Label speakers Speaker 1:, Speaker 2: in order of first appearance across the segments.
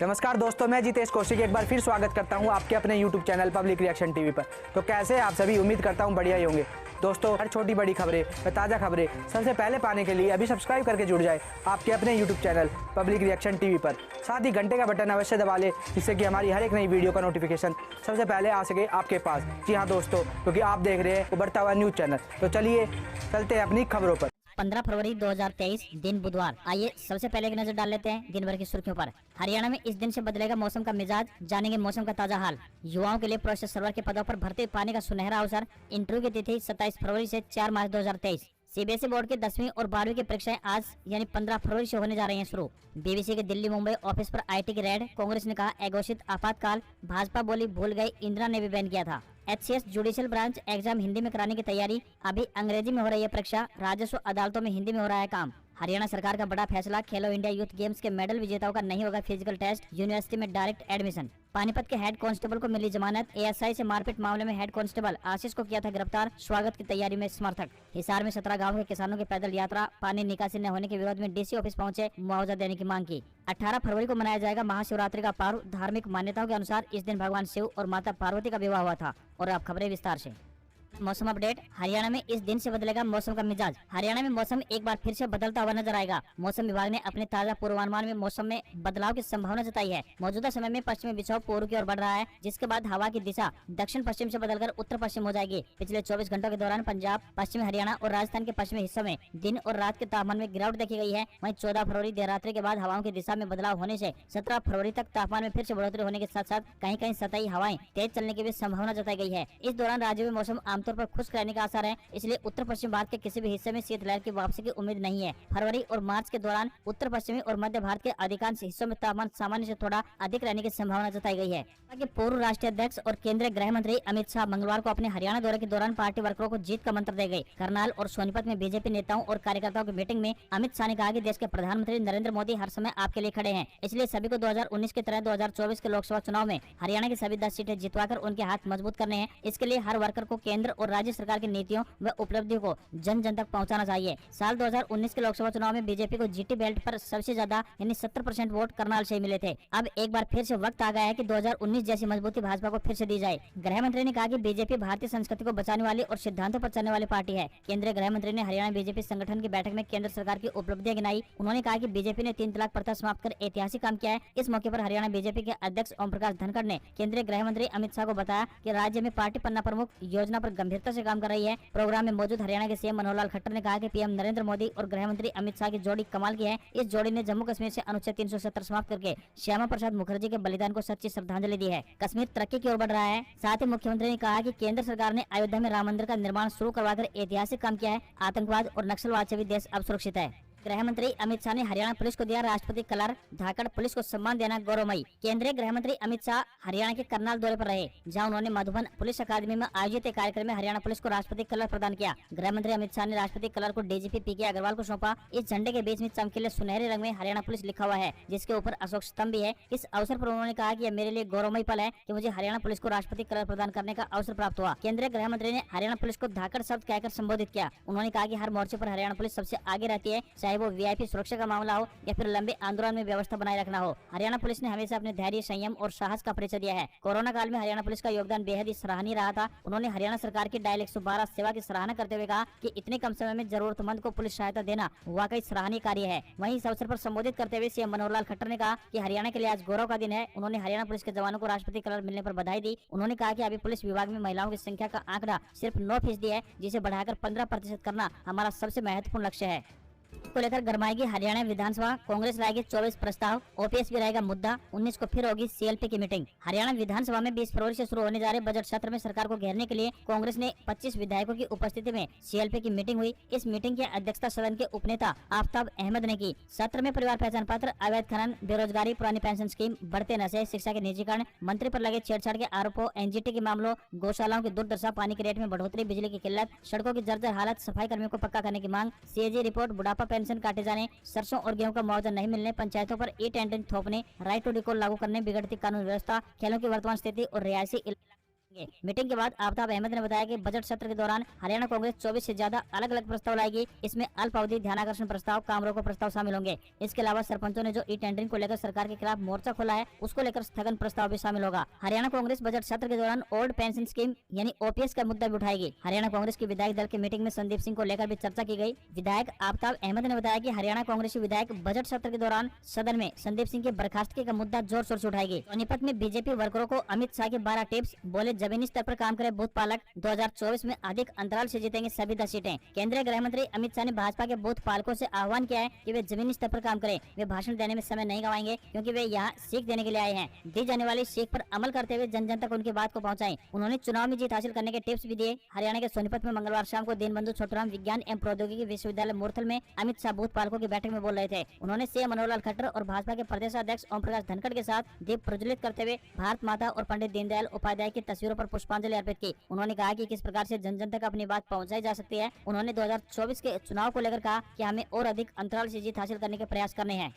Speaker 1: नमस्कार दोस्तों, मैं जितेश कौशिक एक बार फिर स्वागत करता हूं आपके अपने YouTube channel public reaction TV पर। तो कैसे आप सभी, उम्मीद करता हूं बढ़िया ही होंगे। दोस्तों, हर छोटी बड़ी खबरें व ताज़ा खबरें सबसे पहले पाने के लिए अभी सब्सक्राइब करके जुड़ जाए आपके अपने YouTube channel public reaction TV पर। साथ ही घंटे का बटन अवश्य दबा लें, जिससे कि हमारी हर एक नई वीडियो का नोटिफिकेशन सबसे पहले आ सके आपके पास। जी हाँ दोस्तों, क्योंकि आप देख रहे हैं उभरता हुआ न्यूज़ चैनल। तो चलिए चलते हैं अपनी खबरों पर।
Speaker 2: 15 फरवरी 2023 दिन बुधवार। आइए सबसे पहले एक नजर डाल लेते हैं दिन भर की सुर्खियों पर। हरियाणा में इस दिन से बदलेगा मौसम का मिजाज, जानेंगे मौसम का ताजा हाल। युवाओं के लिए प्रोसेस सर्वर के पदों पर भर्ती पाने का सुनहरा अवसर। इंटरव्यू की तिथि 27 फरवरी से 4 मार्च 2023। सीबीएसई बोर्ड की 10वीं और 12वीं की परीक्षाएं आज यानी 15 फरवरी से होने जा रही हैं शुरू। बीबीसी के दिल्ली मुंबई ऑफिस पर आईटी की रेड। कांग्रेस ने कहा अघोषित आपातकाल। भाजपा बोली भूल गई, इंदिरा ने भी बैन किया था। HCS judicial branch exam Hindi में कराने की तैयारी। अभी अंग्रेजी में हो रही है परीक्षा, राजस्व अदालतों में हिंदी में हो रहा है काम। हरियाणा सरकार का बड़ा फैसला, खेलो इंडिया यूथ गेम्स के मेडल विजेताओं का नहीं होगा फिजिकल टेस्ट, यूनिवर्सिटी में डायरेक्ट एडमिशन। पानीपत के हेड कांस्टेबल को मिली जमानत। एएसआई से मारपीट मामले में हेड कांस्टेबल आशीष को किया था गिरफ्तार, स्वागत की तैयारी में समर्थक। हिसार में 17 गांव के किसानों की पैदल यात्रा। पानी निकासी न होने के विरोध में डीसी ऑफिस पहुंचे, मुआवजा देने की मांग की। 18 फरवरी को मनाया जाएगा महाशिवरात्रि का पर्व। धार्मिक मान्यताओं के अनुसार इस दिन भगवान शिव और माता पार्वती का विवाह हुआ था। और अब खबरें विस्तार से। मौसम अपडेट। हरियाणा में इस दिन से बदलेगा मौसम का मिजाज। हरियाणा में मौसम एक बार फिर से बदलता हुआ नजर आएगा। मौसम विभाग ने अपने ताजा पूर्वानुमान में मौसम में बदलाव की संभावना जताई है। मौजूदा समय में पश्चिमी विक्षोभ पूर्व की ओर बढ़ रहा है, जिसके बाद हवा की दिशा दक्षिण पश्चिम से बदलकर उत्तर पश्चिम हो जाएगी। पिछले 24 घंटों के दौरान पंजाब, पश्चिमी हरियाणा और राजस्थान के पश्चिमी हिस्सों में दिन और रात के तापमान में गिरावट देखी गई है। वहीं 14 फरवरी देर रात्रि के बाद हवाओं की दिशा में बदलाव होने से 17 फरवरी तक तापमान में फिर से बढ़ोतरी होने के साथ साथ कहीं कहीं सतही हवाएं तेज चलने की भी संभावना जताई गई है। इस दौरान राज्य में मौसम आमतौर पर खुश्क रहने का आसार है, इसलिए उत्तर पश्चिम भारत के किसी भी हिस्से में शीतलहर की वापसी की उम्मीद नहीं है। फरवरी और मार्च के दौरान उत्तर पश्चिमी और मध्य भारत के अधिकांश हिस्सों में तापमान सामान्य से थोड़ा अधिक रहने की संभावना जताई गई है। पूर्व राष्ट्रीय अध्यक्ष और केंद्रीय गृह मंत्री अमित शाह मंगलवार को अपने हरियाणा दौरे के दौरान पार्टी वर्करों को जीत का मंत्र दे गए। करनाल और सोनीपत में बीजेपी नेताओं और कार्यकर्ताओं की मीटिंग में अमित शाह ने कहा कि देश के प्रधानमंत्री नरेंद्र मोदी हर समय आपके लिए खड़े हैं, इसलिए सभी को 2019 की तरह 2024 के लोकसभा चुनाव में हरियाणा की सभी 10 सीटें जितवाकर उनके हाथ मजबूत करने हैं। इसके लिए हर वर्कर को केंद्र और राज्य सरकार की नीतियों व उपलब्धियों को जन जन तक पहुंचाना चाहिए। साल 2019 के लोकसभा चुनाव में बीजेपी को जीटी बेल्ट पर सबसे ज्यादा यानी 70% वोट करनाल से मिले थे। अब एक बार फिर से वक्त आ गया है कि 2019 जैसी मजबूती भाजपा को फिर से दी जाए। गृह मंत्री ने कहा कि बीजेपी भारतीय संस्कृति को बचाने वाली और सिद्धांतों पर चलने वाली पार्टी है। केंद्रीय गृह मंत्री ने हरियाणा बीजेपी संगठन की बैठक में केंद्र सरकार की उपलब्धियां गिनाई। उन्होंने कहा कि बीजेपी ने 3 तलाक प्रथा समाप्त कर ऐतिहासिक काम किया है। इस मौके पर हरियाणा बीजेपी के अध्यक्ष ओम प्रकाश धनखड़ ने केंद्रीय गृह मंत्री अमित शाह को बताया कि राज्य में पार्टी पन्ना प्रमुख योजना पर गंभीरता से काम कर रही है। प्रोग्राम में मौजूद हरियाणा के सीएम मनोहर लाल खट्टर ने कहा कि पीएम नरेंद्र मोदी और गृह मंत्री अमित शाह की जोड़ी कमाल की है। इस जोड़ी ने जम्मू कश्मीर से अनुच्छेद 370 समाप्त करके श्यामा प्रसाद मुखर्जी के बलिदान को सच्ची श्रद्धांजलि दी है। कश्मीर तरक्की की ओर बढ़ रहा है। साथ ही मुख्यमंत्री ने कहा कि केंद्र सरकार ने अयोध्या में राम मंदिर का निर्माण शुरू करवाकर ऐतिहासिक काम किया है। आतंकवाद और नक्सलवाद से भी देश अब सुरक्षित है। गृह मंत्री अमित शाह ने हरियाणा पुलिस को दिया राष्ट्रपति कलर। धाकड़ पुलिस को सम्मान देना गौरवमयी। केंद्रीय गृह मंत्री अमित शाह हरियाणा के करनाल दौरे पर रहे, जहां उन्होंने मधुबन पुलिस अकादमी में आयोजित एक कार्यक्रम में हरियाणा पुलिस को राष्ट्रपति कलर प्रदान किया। गृह मंत्री अमित शाह ने राष्ट्रपति कलर को डीजीपी पीके अग्रवाल को सौंपा। इस झंडे के बीच में चमकीले सुनहरे रंग में हरियाणा पुलिस लिखा हुआ है, जिसके ऊपर अशोक स्तंभ भी है। इस अवसर पर उन्होंने कहा कि यह मेरे लिए गौरवमयी पल है कि मुझे हरियाणा पुलिस को राष्ट्रपति कलर प्रदान करने का अवसर प्राप्त हुआ। केंद्रीय गृह मंत्री ने हरियाणा पुलिस को धाकड़ शब्द कहकर संबोधित किया। उन्होंने कहा कि हर मोर्चे पर हरियाणा पुलिस सबसे आगे रहती है, चाहे वो वीआईपी सुरक्षा का मामला हो या फिर लंबे आंदोलन में व्यवस्था बनाए रखना हो। हरियाणा पुलिस ने हमेशा अपने धैर्य, संयम और साहस का परिचय दिया है। कोरोना काल में हरियाणा पुलिस का योगदान बेहद ही सराहनीय रहा था। उन्होंने हरियाणा सरकार की डायल 112 सेवा की सराहना करते हुए कहा कि इतने कम समय में जरूरतमंद को पुलिस सहायता देना वाकई सराहनीय कार्य है। वहीं इस अवसर पर संबोधित करते हुए सीएम मनोहर लाल खट्टर ने कहा कि हरियाणा के लिए आज गौरव का दिन है। उन्होंने हरियाणा पुलिस के जवानों को राष्ट्रपति कलर मिलने पर बधाई दी। उन्होंने कहा कि अभी पुलिस विभाग में महिलाओं की संख्या का आंकड़ा सिर्फ 9% है, जिसे बढ़ाकर 15% करना हमारा सबसे महत्वपूर्ण लक्ष्य है। को लेकर गरमाएगी हरियाणा विधानसभा। कांग्रेस लाएगी 24 प्रस्ताव। ओपीएस भी रहेगा मुद्दा। 19 को फिर होगी सीएलपी की मीटिंग। हरियाणा विधानसभा में 20 फरवरी से शुरू होने जा रहे बजट सत्र में सरकार को घेरने के लिए कांग्रेस ने 25 विधायकों की उपस्थिति में सीएलपी की मीटिंग हुई। इस मीटिंग की अध्यक्षता सदन के उपनेता आफ्ताब अहमद ने की। सत्र में परिवार पहचान पत्र, अवैध खनन, बेरोजगारी, पुरानी पेंशन स्कीम, बढ़ते नशे, शिक्षा के निजीकरण, मंत्री पर लगे छेड़छाड़ के आरोपों, एनजीटी के मामलों, गौशालाओं की दुर्दशा, पानी के रेट में बढ़ोतरी, बिजली की किल्लत, सड़कों की जर्जर हालत, सफाई कर्मियों को पक्का करने की मांग, सीएजी रिपोर्ट, बुढ़ापा पेंशन काटे जाने, सरसों और गेहूं का मुआवजा नहीं मिलने, पंचायतों पर ई-टेंडरिंग थोपने, राइट टू रिकॉल लागू करने, बिगड़ती कानून व्यवस्था, खेलों की वर्तमान स्थिति और रियायती मीटिंग के बाद आफ्ताब अहमद ने बताया कि बजट सत्र के दौरान हरियाणा कांग्रेस 24 से ज्यादा अलग अलग प्रस्ताव लाएगी। इसमें अल्पावधि ध्यानाकर्षण प्रस्ताव, काम रोको प्रस्ताव शामिल होंगे। इसके अलावा सरपंचों ने जो ई टेंडरिंग को लेकर सरकार के खिलाफ मोर्चा खोला है, उसको लेकर स्थगन प्रस्ताव भी शामिल होगा। हरियाणा कांग्रेस बजट सत्र के दौरान ओल्ड पेंशन स्कीम यानी ओपीएस का मुद्दा भी उठाएगी। हरियाणा कांग्रेस की विधायक दल की मीटिंग में संदीप सिंह को लेकर भी चर्चा की गई। विधायक आफ्ताब अहमद ने बताया कि हरियाणा कांग्रेसी विधायक बजट सत्र के दौरान सदन में संदीप सिंह के बर्खास्तगी का मुद्दा जोर शोर से उठाएगी। सोनीपत में बीजेपी वर्करों को अमित शाह के 12 टिप्स, बोले जमीनी स्तर पर काम करे बूथ पालक, 2024 में अधिक अंतराल से जीतेंगे सभी 10 सीटें। केंद्रीय गृह मंत्री अमित शाह ने भाजपा के बूथ पालकों से आह्वान किया है कि वे जमीनी स्तर पर काम करें। वे भाषण देने में समय नहीं गंवाएंगे क्योंकि वे यहाँ सीख देने के लिए आए हैं। दी जाने वाली सीख पर अमल करते हुए जन जन तक उनकी बात को पहुंचाएं। उन्होंने चुनाव में जीत हासिल करने के टिप्स भी दिए। हरियाणा के सोनीपत में मंगलवार शाम को दीनबंधु छोटूराम विज्ञान एवं प्रौद्योगिकी विश्वविद्यालय मूर्थल में अमित शाह बूथ पालकों की बैठक में बोल रहे थे। उन्होंने सीएम मनोहर लाल खट्टर और भाजपा के प्रदेश अध्यक्ष ओम प्रकाश धनखड़ के साथ दीप प्रज्वलित करते हुए भारत माता और पंडित दीनदयाल उपाध्याय की तस्वीरों पर पुष्पांजलि अर्पित की। उन्होंने कहा कि किस प्रकार से जन जन तक अपनी बात पहुंचाई जा सकती है। उन्होंने 2024 के चुनाव को लेकर कहा कि हमें और अधिक अंतराल से जीत हासिल करने के प्रयास करने हैं।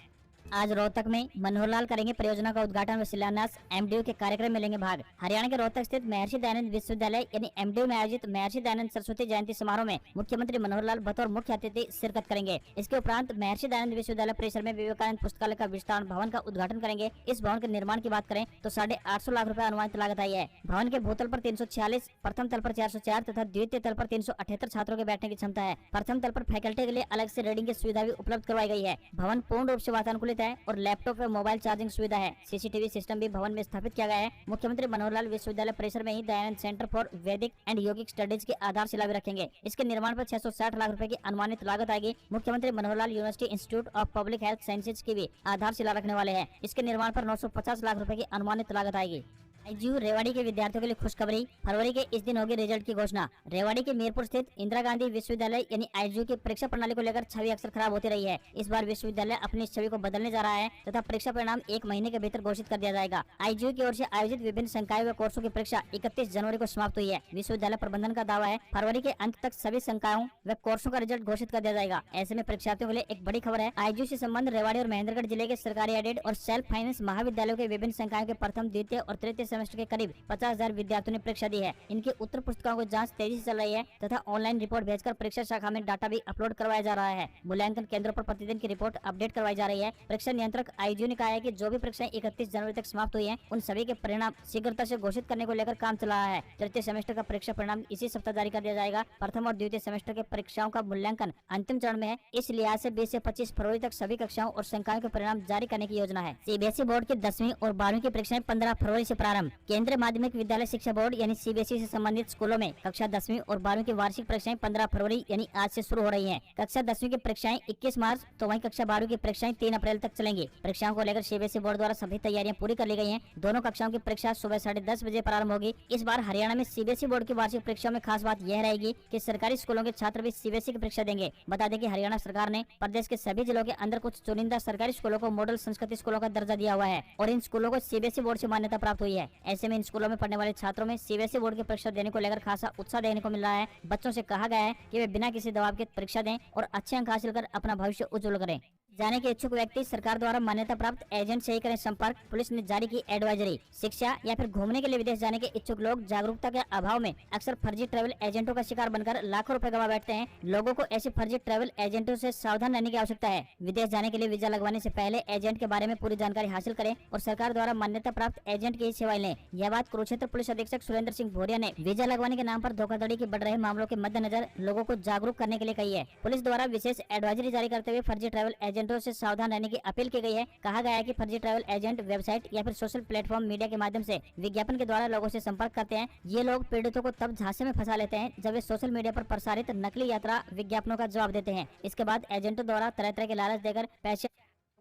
Speaker 2: आज रोहतक में मनोहर लाल करेंगे परियोजना का उद्घाटन व शिलान्यास। एमडीयू के कार्यक्रम में लेंगे भाग। हरियाणा के रोहतक स्थित महर्षि दयानंद विश्वविद्यालय यानी एमडीयू में आयोजित महर्षि दयानंद सरस्वती जयंती समारोह में मुख्यमंत्री मनोहर लाल बतौर मुख्य अतिथि शिरकत करेंगे। इसके उपरांत महर्षि दयानंद विश्वविद्यालय परिसर में विवेकानंद पुस्तकालय का विस्तार भवन का उद्घाटन करेंगे। इस भवन के निर्माण की बात करें तो 850 लाख रुपए अनुमानित लागत आई है। भवन के भूतल पर 346, प्रथम तल पर 404 तथा द्वितीय तल पर 378 छात्रों के बैठने की क्षमता है। प्रथम तल पर फैकल्टी के लिए अलग से रीडिंग की सुविधा भी उपलब्ध करवाई गई है। भवन पूर्ण रूप से वातानुकूलित है और लैपटॉप व मोबाइल चार्जिंग सुविधा है। सीसीटीवी सिस्टम भी भवन में स्थापित किया गया है। मुख्यमंत्री मनोहर लाल विश्वविद्यालय परिसर में ही दयानंद सेंटर फॉर वैदिक एंड योगिक स्टडीज की आधारशिला भी रखेंगे। इसके निर्माण पर 660 लाख रुपए की अनुमानित लागत आएगी। मुख्यमंत्री Manohar Lal university institute of public health sciences की भी आधारशिला रखने वाले हैं। इसके निर्माण पर 950 लाख रुपए की अनुमानित लागत आएगी। आईजीयू रेवाड़ी के विद्यार्थियों के लिए खुशखबरी, फरवरी के इस दिन होगी रिजल्ट की घोषणा। रेवाड़ी के मीरपुर स्थित इंदिरा गांधी विश्वविद्यालय यानी आईजीयू की परीक्षा प्रणाली को लेकर छवि अक्सर खराब होती रही है। इस बार विश्वविद्यालय अपनी छवि को बदलने जा रहा है तथा परीक्षा परिणाम 1 महीने के भीतर घोषित कर दिया जाएगा। आईजीयू की ओर से आयोजित विभिन्न संकायों व कोर्सों की परीक्षा 31 जनवरी को समाप्त हुई है। विश्वविद्यालय प्रबंधन का दावा है फरवरी के अंत तक सभी संकायों व कोर्सों का रिजल्ट घोषित कर दिया जाएगा। ऐसे में परीक्षार्थियों के लिए एक बड़ी खबर है। आईजीयू से संबंध रेवाड़ी और महेंद्रगढ़ जिले के सरकारी एडेड और सेल्फ फाइनेंस महाविद्यालयों के विभिन्न संकायों के प्रथम, द्वितीय और तृतीय सेमेस्टर के करीब 50,000 विद्यार्थियों ने परीक्षा दी है। इनकी उत्तर पुस्तिकाओं की जांच तेजी से चल रही है तथा ऑनलाइन रिपोर्ट भेजकर परीक्षा शाखा में डाटा भी अपलोड करवाया जा रहा है। मूल्यांकन केंद्रों पर प्रतिदिन की रिपोर्ट अपडेट करवाई जा रही है। परीक्षा नियंत्रक आईजीयू ने कहा है कि जो भी परीक्षाएं 31 जनवरी तक समाप्त हुई हैं, उन सभी के परिणाम शीघ्रता से घोषित करने को लेकर काम चल रहा है। तृतीय सेमेस्टर का परीक्षा परिणाम इसी सप्ताह जारी कर दिया जाएगा। प्रथम और द्वितीय सेमेस्टर के परीक्षाओं का मूल्यांकन अंतिम चरण में है। इस लिहाज से 20 से 25 फरवरी तक सभी कक्षाओं और संकायों के परिणाम जारी करने की योजना है। सीबीएसई बोर्ड की 10वीं और 12वीं की परीक्षाएं 15 फरवरी से प्रारंभ। केंद्रीय माध्यमिक विद्यालय शिक्षा बोर्ड यानी सीबीएसई से संबंधित स्कूलों में कक्षा 10वीं और 12वीं की वार्षिक परीक्षाएं 15 फरवरी यानी आज से शुरू हो रही हैं। कक्षा 10वीं की परीक्षाएं 21 मार्च तो वहीं कक्षा 12वीं की परीक्षाएं 3 अप्रैल तक चलेंगी। परीक्षाओं को लेकर सीबीएसई बोर्ड द्वारा सभी तैयारियां पूरी कर ली गई हैं। दोनों कक्षाओं की परीक्षा सुबह 10:30 बजे प्रारंभ होगी। इस बार हरियाणा में सीबीएसई बोर्ड की वार्षिक परीक्षा में खास बात यह रहेगी कि सरकारी स्कूलों के छात्र भी सीबीएसई की परीक्षा देंगे। बता दें कि हरियाणा सरकार ने प्रदेश के सभी जिलों के अंदर कुछ चुनिंदा सरकारी स्कूलों को मॉडल संस्कृति स्कूलों का दर्जा दिया हुआ है और इन स्कूलों को सीबीएसई बोर्ड से मान्यता प्राप्त हुई है। ऐसे में इन स्कूलों में पढ़ने वाले छात्रों में सीबीएसई बोर्ड की परीक्षा देने को लेकर खासा उत्साह देखने को मिल रहा है। बच्चों से कहा गया है कि वे बिना किसी दबाव के परीक्षा दें और अच्छे अंक हासिल कर अपना भविष्य उज्जवल करें। जाने के इच्छुक व्यक्ति सरकार द्वारा मान्यता प्राप्त एजेंट से ही करें संपर्क। पुलिस ने जारी की एडवाइजरी। शिक्षा या फिर घूमने के लिए विदेश जाने के इच्छुक लोग जागरूकता के अभाव में अक्सर फर्जी ट्रैवल एजेंटों का शिकार बनकर लाखों रुपए गवा बैठते हैं। लोगों को ऐसे फर्जी ट्रैवल एजेंटों से सावधान रहने की आवश्यकता है। विदेश जाने के लिए वीजा लगवाने से पहले एजेंट के बारे में पूरी जानकारी हासिल करें और सरकार द्वारा मान्यता प्राप्त एजेंट की सेवाएं लें। यह बात कुरुक्षेत्र पुलिस अधीक्षक सुरेंद्र सिंह भोरिया ने वीजा लगवाने के नाम पर धोखाधड़ी के बढ़ रहे मामलों के मद्देनजर लोगों को जागरूक करने के लिए कही है। पुलिस द्वारा विशेष एडवाइजरी जारी करते हुए फर्जी ट्रैवल एजेंटों से सावधान रहने की अपील की गई है। कहा गया है कि फर्जी ट्रैवल एजेंट वेबसाइट या फिर सोशल प्लेटफॉर्म मीडिया के माध्यम से विज्ञापन के द्वारा लोगों से संपर्क करते हैं। ये लोग पीड़ितों को तब झांसे में फंसा लेते हैं जब वे सोशल मीडिया पर प्रसारित नकली यात्रा विज्ञापनों का जवाब देते हैं। इसके बाद एजेंटों द्वारा तरह तरह के लालच देकर पैसे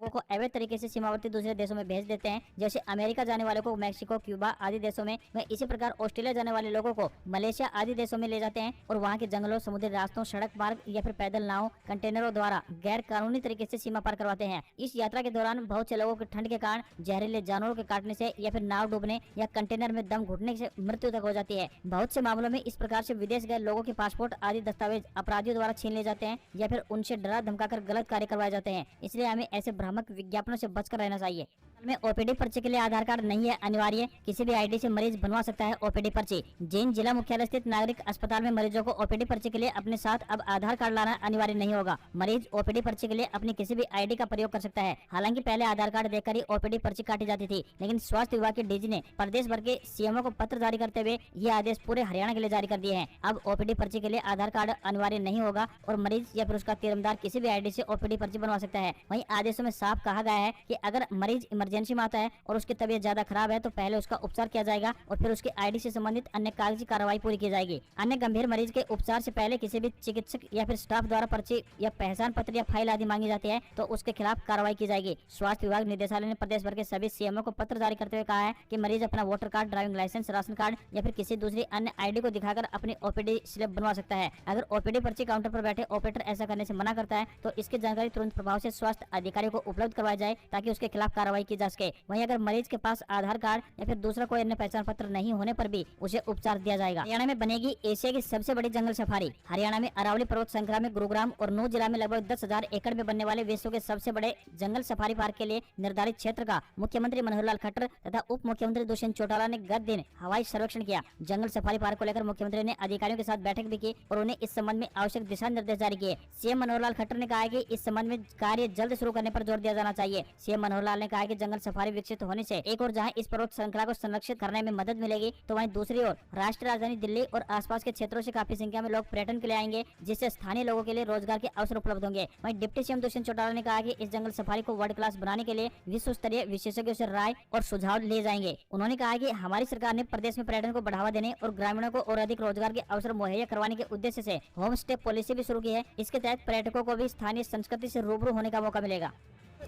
Speaker 2: को अवैध तरीके से सीमावर्ती दूसरे देशों में भेज देते हैं। जैसे अमेरिका जाने वालों को मैक्सिको, क्यूबा आदि देशों में, वह इसी प्रकार ऑस्ट्रेलिया जाने वाले लोगों को मलेशिया आदि देशों में ले जाते हैं और वहां के जंगलों, समुद्री रास्तों, सड़क मार्ग या फिर पैदल नाव, कंटेनरों द्वारा गैर कानूनी तरीके से सीमा पार करवाते हैं। इस यात्रा के दौरान बहुत से लोगों की ठंड के कारण जहरीले जानवरों के काटने से या फिर नाव डूबने या कंटेनर में दम घुटने से मृत्यु तक हो जाती है। बहुत से मामलों में इस प्रकार से विदेश गए लोगों के पासपोर्ट आदि दस्तावेज अपराधियों द्वारा छीन ले जाते हैं या फिर उनसे डरा धमकाकर गलत कार्य करवाए जाते हैं। इसलिए हमें ऐसे भ्रामक विज्ञापनों से बचकर रहना चाहिए। में ओपीडी पर्ची के लिए आधार कार्ड नहीं है अनिवार्य, किसी भी आईडी से मरीज बनवा सकता है ओपीडी पर्ची। जिन जिला मुख्यालय स्थित नागरिक अस्पताल में मरीजों को ओपीडी पर्ची के लिए अपने साथ अब आधार कार्ड लाना अनिवार्य नहीं होगा। मरीज ओपीडी पर्ची के लिए अपनी किसी भी आईडी का प्रयोग कर सकता है। हालांकि पहले आधार कार्ड देखकर ही ओपीडी पर्ची काटी जाती थी, लेकिन स्वास्थ्य विभाग के डीजी ने प्रदेश भर के सीएमओ को पत्र जारी करते हुए ये आदेश पूरे हरियाणा के लिए जारी कर दिए हैं। अब ओपीडी पर्ची के लिए आधार कार्ड अनिवार्य नहीं होगा और मरीज या फिर उसका तीरंदार किसी भी आईडी से ओपीडी पर्ची बनवा सकता है। वहीं आदेशों में साफ कहा गया है कि अगर मरीज इमरजेंसी में आता है और उसकी तबीयत ज्यादा खराब है तो पहले उसका उपचार किया जाएगा और फिर उसकी आईडी से संबंधित अन्य कागजी कार्रवाई पूरी की जाएगी। अन्य गंभीर मरीज के उपचार से पहले किसी भी चिकित्सक या फिर स्टाफ द्वारा पर्ची या पहचान पत्र या फाइल आदि मांगी जाती है तो उसके खिलाफ कार्रवाई की जाएगी। स्वास्थ्य विभाग निदेशालय ने प्रदेश भर के सभी सीएमओ को पत्र जारी करते हुए कहा है कि मरीज अपना voter card, driving licence, ration card या फिर किसी दूसरी अन्य आईडी को दिखाकर अपनी ओपीडी स्लिप बनवा सकता है। अगर ओपीडी पर्ची काउंटर पर बैठे ऑपरेटर ऐसा करने से मना करता है तो इसकी जानकारी तुरंत प्रभाव से स्वास्थ्य अधिकारी को उपलब्ध करवाई जाए ताकि उसके खिलाफ कार्रवाई की जा सके। वहीं अगर मरीज के पास आधार कार्ड या फिर दूसरा कोई अन्य पहचान पत्र नहीं होने पर भी उसे उपचार दिया जाएगा। हरियाणा में बनेगी एशिया की सबसे बड़ी जंगल सफारी। हरियाणा में अरावली पर्वत श्रृंखला में गुरुग्राम और नूह जिला में लगभग 10,000 एकड़ में बनने वाले विश्व के सबसे बड़े जंगल सफारी पार्क के लिए निर्धारित क्षेत्र का मुख्यमंत्री मनोहर लाल खट्टर तथा उप मुख्यमंत्री दुष्यंत चौटाला ने गत दिन हवाई सर्वेक्षण किया। जंगल सफारी पार्क को लेकर मुख्यमंत्री ने अधिकारियों के साथ बैठक भी की और उन्हें इस संबंध में आवश्यक दिशा निर्देश जारी किए। सीएम मनोहर लाल खट्टर ने कहा है कि इस संबंध में कार्य जल्द शुरू करने पर जोर दिया जाना चाहिए। सीएम मनोहर लाल ने कहा कि जंगल सफारी विकसित होने से एक और जहां इस पर्वत श्रृंखला को संरक्षित करने में मदद मिलेगी तो वहीं दूसरी ओर राष्ट्रीय राजधानी दिल्ली और आसपास के क्षेत्रों से काफी संख्या में लोग पर्यटन के लिए आएंगे, जिससे स्थानीय लोगों के लिए रोजगार के अवसर उपलब्ध होंगे। वहीं डिप्टी सीएम दुष्यंत चौटाला ने कहा कि इस जंगल सफारी को वर्ल्ड क्लास बनाने के लिए विश्व स्तरीय विशेषज्ञों से राय और सुझाव लिए जाएंगे। उन्होंने कहा कि हमारी सरकार ने प्रदेश में पर्यटन को बढ़ावा देने और ग्रामीणों को और अधिक रोजगार के अवसर मुहैया करवाने के उद्देश्य से होम स्टे पॉलिसी भी शुरू की है। इसके तहत पर्यटकों को भी स्थानीय संस्कृति से रूबरू होने का मौका मिलेगा।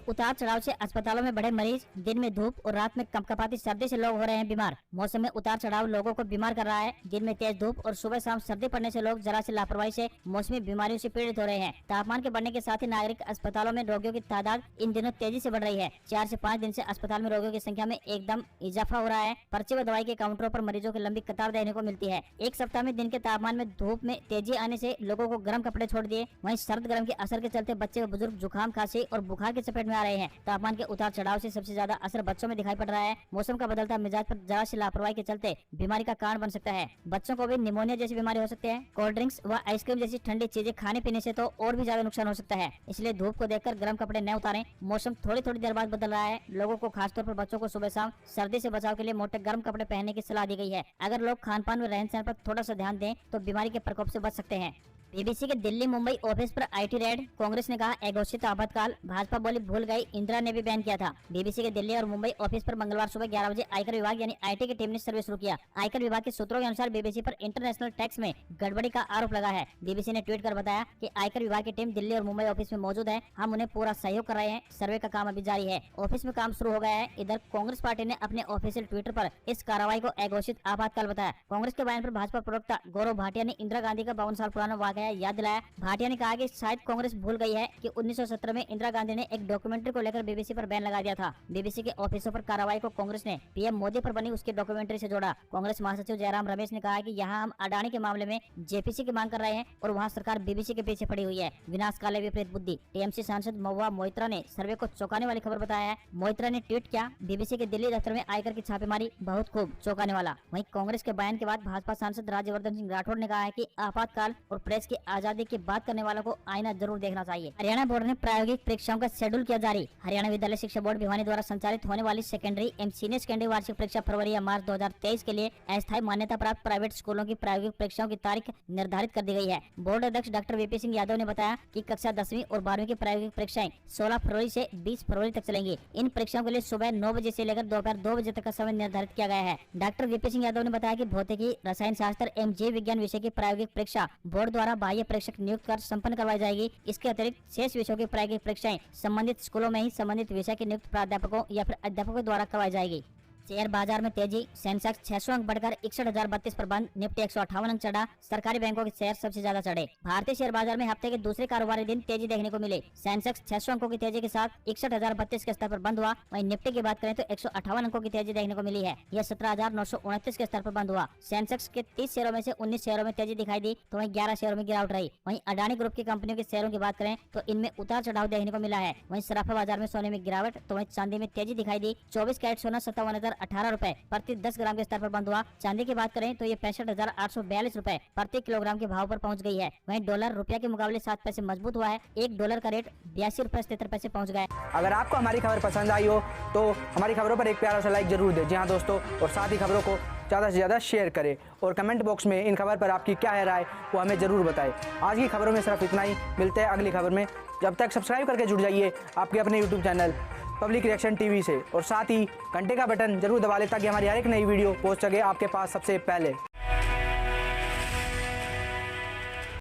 Speaker 2: उतार चढ़ाव से अस्पतालों में बढ़े मरीज, दिन में धूप और रात में कंपकपाती सर्दी से लोग हो रहे हैं बीमार। मौसम में उतार चढ़ाव लोगों को बीमार कर रहा है। दिन में तेज धूप और सुबह शाम सर्दी पड़ने से लोग जरा सी लापरवाही से मौसमी बीमारियों से पीड़ित हो रहे हैं। तापमान के बढ़ने के साथ ही नागरिक अस्पतालों में रोगियों की तादाद इन दिनों तेजी से बढ़ रही है। 4 से 5 दिन से अस्पताल में रोगियों की संख्या में एकदम इजाफा हो रहा है। पर्ची व दवाई के काउंटरों पर मरीजों की लंबी कतार देखने को मिलती है। एक सप्ताह में दिन के तापमान में धूप में तेजी आने से लोगों को गर्म कपड़े छोड़ दिए। वहीं सर्द गर्म के असर के चलते बच्चे व बुजुर्ग जुकाम, खांसी और बुखार की चपेट में आ रहे हैं। तापमान के उतार चढ़ाव से सबसे ज्यादा असर बच्चों में दिखाई पड़ रहा है। मौसम का बदलता मिजाज पर जरा सी लापरवाही के चलते बीमारी का कारण बन सकता है। बच्चों को भी निमोनिया जैसी बीमारी हो सकती है। कोल्ड ड्रिंक्स व आइसक्रीम जैसी ठंडी चीजें खाने पीने से तो और भी ज्यादा नुकसान हो सकता है। इसलिए धूप को देखकर गर्म कपड़े न उतारें। मौसम थोड़ी थोड़ी देर बाद बदल रहा है। लोगों को खासतौर पर बच्चों को सुबह शाम सर्दी से बचाव के लिए मोटे गर्म कपड़े पहनने की सलाह दी गई है। अगर लोग खान पान व रहन सहन पर थोड़ा सा ध्यान दें तो बीमारी के प्रकोप से बच सकते हैं। बीबीसी के दिल्ली मुंबई ऑफिस पर आईटी रेड, कांग्रेस ने कहा अघोषित आपातकाल, भाजपा बोली भूल गई, इंदिरा ने भी बैन किया था। बीबीसी के दिल्ली और मुंबई ऑफिस पर मंगलवार सुबह 11 बजे आयकर विभाग यानी आईटी की टीम ने सर्वे शुरू किया। आयकर विभाग के सूत्रों के अनुसार बीबीसी पर इंटरनेशनल टैक्स में गड़बड़ी का आरोप लगा है। बीबीसी ने ट्वीट कर बताया कि आयकर विभाग की टीम दिल्ली और मुंबई ऑफिस में मौजूद है, हम उन्हें पूरा सहयोग कर रहे हैं। सर्वे का काम अभी जारी है। ऑफिस में काम शुरू हो गया है। इधर कांग्रेस पार्टी ने अपने ऑफिशियल ट्विटर पर इस कार्रवाई को अघोषित आपातकाल बताया। कांग्रेस के बयान पर भाजपा प्रवक्ता गौरव भाटिया ने इंदिरा गांधी का 52 साल पुराना वाकया याद दिलाया। भाटिया ने कहा कि शायद कांग्रेस भूल गई है कि 1917 में इंदिरा गांधी ने एक डॉक्यूमेंट्री को लेकर बीबीसी पर बैन लगा दिया था। बीबीसी के ऑफिसों पर कार्रवाई को कांग्रेस ने पीएम मोदी पर बनी उसकी डॉक्यूमेंट्री से जोड़ा। कांग्रेस महासचिव जयराम रमेश ने कहा कि यहाँ हम अडानी के मामले में जेपीसी की मांग कर रहे हैं और वहाँ सरकार बीबीसी के पीछे पड़ी हुई है। विनाश काले विपरीत बुद्धि। टीएमसी सांसद महुआ मोइत्रा ने सर्वे को चौंकाने वाली खबर बताया है। मोइत्रा ने ट्वीट किया, बीबीसी के दिल्ली दफ्तर में आयकर की छापेमारी बहुत खूब, चौंकाने वाला। वहीं कांग्रेस के बयान के बाद भाजपा सांसद राज्यवर्धन सिंह राठौड़ ने कहा है कि आपातकाल और प्रेस की आजादी की बात करने वालों को आईना जरूर देखना चाहिए। हरियाणा बोर्ड ने प्रायोगिक परीक्षाओं का शेड्यूल किया जारी। हरियाणा विद्यालय शिक्षा बोर्ड भिवानी द्वारा संचालित होने वाली सेकेंडरी एवं सीनियर सेकेंडरी वार्षिक परीक्षा फरवरी या मार्च 2023 के लिए अस्थायी मान्यता प्राप्त प्राइवेट स्कूलों की प्रायोगिक परीक्षाओं की तारीख निर्धारित कर दी गई है। बोर्ड अध्यक्ष डॉक्टर वीपी सिंह यादव ने बताया कि कक्षा 10वीं और 12वीं की प्रायोगिक परीक्षाएं 16 फरवरी से 20 फरवरी तक चलेंगी। इन परीक्षाओं के लिए सुबह 9 बजे से लेकर दोपहर 2 बजे तक का समय निर्धारित किया गया है। डॉक्टर वीपी सिंह यादव ने बताया कि भौतिकी, रसायन शास्त्र एवं जीव विज्ञान विषय की प्रायोगिक परीक्षा बोर्ड द्वारा बाह्य परीक्षक नियुक्त कर संपन्न करवाई जाएगी। इसके अतिरिक्त शेष विषयों की प्रायोगिक परीक्षाएं संबंधित स्कूलों में ही संबंधित विषय के नियुक्त प्राध्यापकों या फिर अध्यापकों द्वारा करवाई जाएगी। शेयर बाजार में तेजी, सेंसेक्स 600 अंक बढ़कर 61,032 पर बंद, निफ्टी 158 अंक चढ़ा, सरकारी बैंकों के शेयर सबसे ज्यादा चढ़े। भारतीय शेयर बाजार में हफ्ते के दूसरे कारोबारी दिन तेजी देखने को मिले। सेंसेक्स 600 अंकों की तेजी के साथ 61,032 के स्तर पर बंद हुआ। वहीं निफ्टी की बात करें तो 158 अंकों की तेजी देखने को मिली है। यह 17,929 के स्तर पर बंद हुआ। सेंसेक्स के 30 शेयरों में से 19 शेयरों में तेजी दिखाई दी, तो वहीं 11 शेयरों में गिरावट रही। वहीं अडानी ग्रुप की कंपनियों के शेयरों की बात करें तो इनमें उतार चढ़ाव देखने को मिला है। वहीं सराफा बाजार में सोने में गिरावट, तो वहीं चांदी में तेजी दिखाई दी। 24 कैरेट सोना 57,018 रुपए प्रति 10 ग्राम के स्तर पर बंद हुआ। चांदी की बात करें तो ये 65,842 रुपए प्रति किलोग्राम के भाव पर पहुंच गई है। वहीं डॉलर रुपया के मुकाबले 7 पैसे मजबूत हुआ है। $1 का रेट 82 रुपए 77 पैसे पहुंच गया है।
Speaker 1: अगर आपको हमारी खबर पसंद आई हो तो हमारी खबरों पर एक प्यारा सा लाइक जरूर दें। जी हाँ दोस्तों, और साथ ही खबरों को ज़्यादा से ज़्यादा शेयर करें और कमेंट बॉक्स में इन खबर पर आपकी क्या है राय वो हमें ज़रूर बताएं। आज की खबरों में सिर्फ इतना ही, मिलते हैं अगली खबर में। जब तक सब्सक्राइब करके जुड़ जाइए आपके अपने YouTube channel public reaction TV से, और साथ ही घंटे का बटन जरूर दबा लें ताकि हमारी हर एक नई वीडियो पहुंच सके आपके पास सबसे पहले।